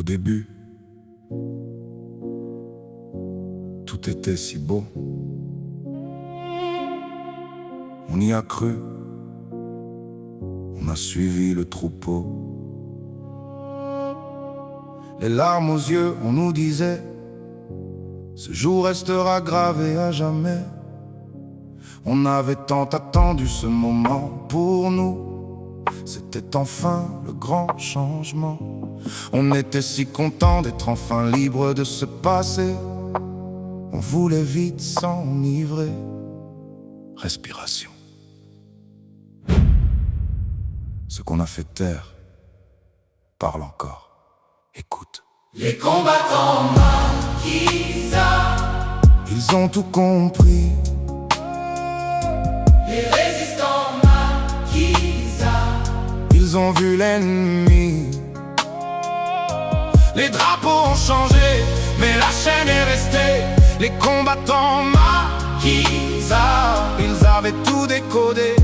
Au début, tout était si beau. On y a cru, on a suivi le troupeau. Les larmes aux yeux, on nous disait, ce jour restera gravé à jamais. On avait tant attendu ce moment pour nous. C'était enfin le grand changement. On était si contents d'être enfin libres de se passer. On voulait vite s'enivrer. Respiration. Ce qu'on a fait taire parle encore. Écoute. Les combattants maquisards, Ils ont tout compris. les résistants maquisards, Ils ont vu l'ennemi. Les drapeaux ont changé, mais la chaîne est restée. Les combattants maquisards, ils avaient tout décodé.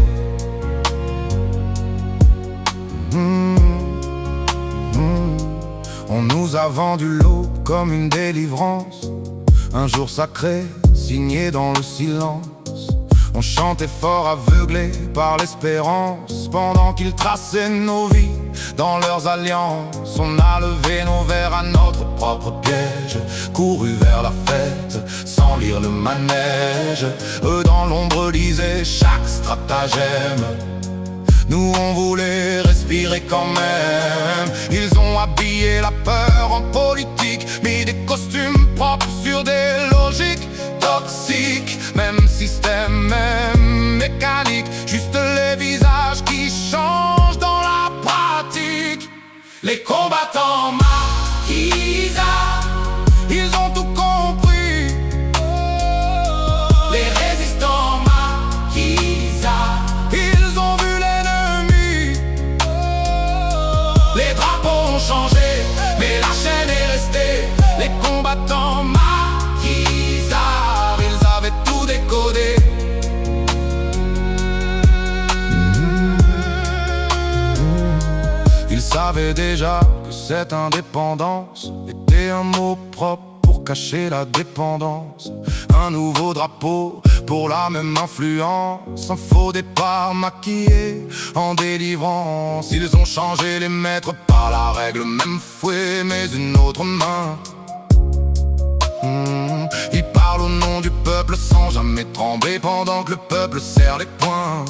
On nous a vendu l'eau comme une délivrance, un jour sacré, signé dans le silence. On chantait fort aveuglés par l'espérance, pendant qu'ils traçaient nos vies dans leurs alliances. On a levé nos verres à notre propre piège, couru vers la fête sans lire le manège. Eux dans l'ombre lisaient chaque stratagème. Nous on voulait respirer quand même. Ils ont habillé la peur en politique, mis des costumes propres sur des logiques toxiques. Même système, même mécanique, juste les visages qui changent dans la pratique. Les combattants maquisards, ils ont tout compris. Les résistants maquisards, ils ont vu l'ennemi. Les drapeaux ont changé, mais la chaîne est restée. Les combattants maquisards, ils avaient tout décodé. Ils savaient déjà que cette indépendance était un mot propre pour cacher la dépendance. Un nouveau drapeau pour la même influence, un faux départ maquillé en délivrance. Ils ont changé les maîtres par la règle, même fouet mais une autre main. Ils parlent au nom du peuple sans jamais trembler, pendant que le peuple serre les poings.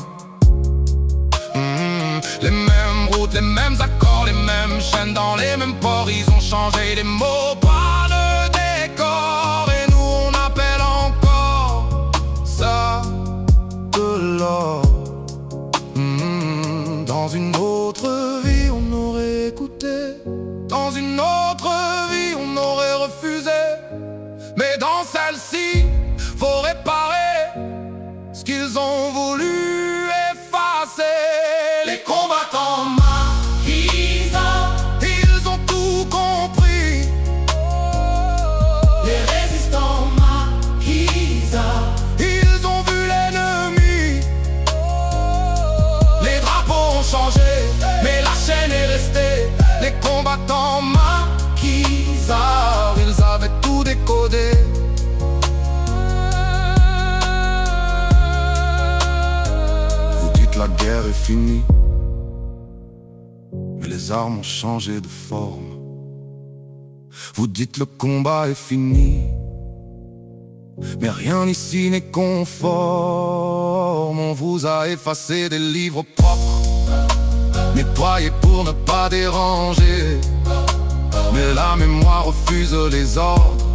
Les mêmes routes, les mêmes accords, les mêmes chaînes dans les mêmes ports. Ils ont changé les mots, pas le décor. Et nous on appelle encore ça de l'or. Dans une autre vie on aurait écouté, dans une autre vie on aurait refusé. Mais dans celle-ci, faut réparer ce qu'ils ont voulu effacer. Les combattants maquisards, ils ont tout compris. les résistants maquisards, Ils ont vu l'ennemi. Les drapeaux ont changé, mais la chaîne est restée. Les combattants maquisards, ils avaient tout décodé. Vous dites la guerre est finie, mais les armes ont changé de forme. Vous dites le combat est fini, mais rien ici n'est conforme. On vous a effacé des livres propres, nettoyés pour ne pas déranger. Mais la mémoire refuse les ordres,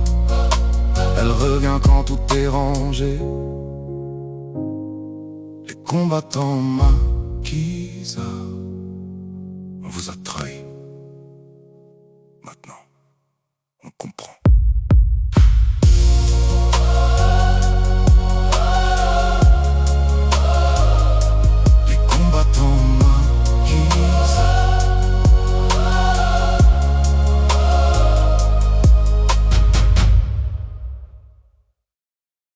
elle revient quand tout est rangé. Les combattants maquisards, on vous a trahi. Maintenant